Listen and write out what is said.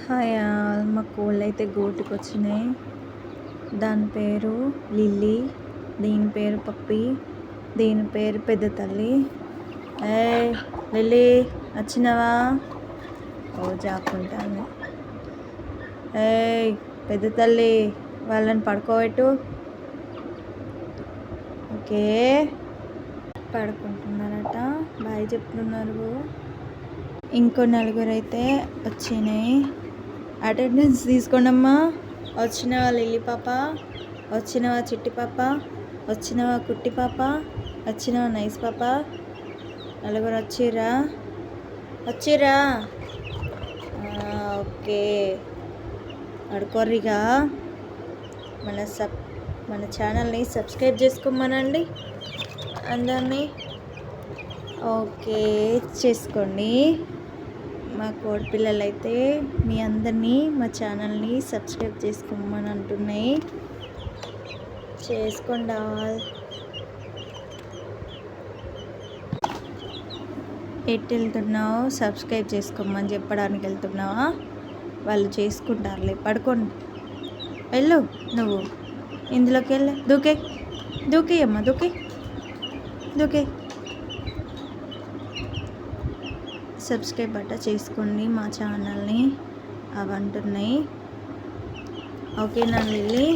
Hi all, మా కోళ్ళు అయితే గూటికి వచ్చినాయి. దాని పేరు లిల్లీ, దీని పేరు పప్పి, దీని పేరు పెద్ద తల్లి. ఏయ్ లిల్లీ, వచ్చినావా? ఓ జాక్కుంటాను. ఏయ్ పెద్ద తల్లి, వాళ్ళని పడుకోబెట్టు. ఓకే, పడుకుంటున్నారట. బాయ్ చెప్తున్నారు. ఇంకో నలుగురు అయితే వచ్చినాయి. అటెండెన్స్ తీసుకోండమ్మా. వచ్చినవా లిల్లీ పాప, వచ్చినవా చిట్టి పాప, వచ్చినవా కుట్టి పాప, వచ్చినవా నైస్ పాప. నలుగురు వచ్చిర్రా. ఓకే, పడుకోర్రిగా. మన ఛానల్ని సబ్స్క్రైబ్ చేసుకోమనండి అందరినీ. ఓకే, చేసుకోండి. మా కోడి పిల్లలు అయితే మీ అందరినీ మా ఛానల్ని సబ్స్క్రైబ్ చేసుకోమని అంటున్నాయి. చేసుకోండి ఆల్. ఎటు వెళ్తున్నావు? సబ్స్క్రైబ్ చేసుకోమని చెప్పడానికి వెళ్తున్నావా? వాళ్ళు చేసుకుంటారులే, పడుకోండి. వెళ్ళు, నువ్వు ఇందులోకి వెళ్ళు. దూకేయమ్మా, దూకే. సబ్స్క్రైబ్ అట్ట చేసుకోండి మా ఛానల్ని, అవి అంటున్నాయి. ఓకేనా లిల్లీ?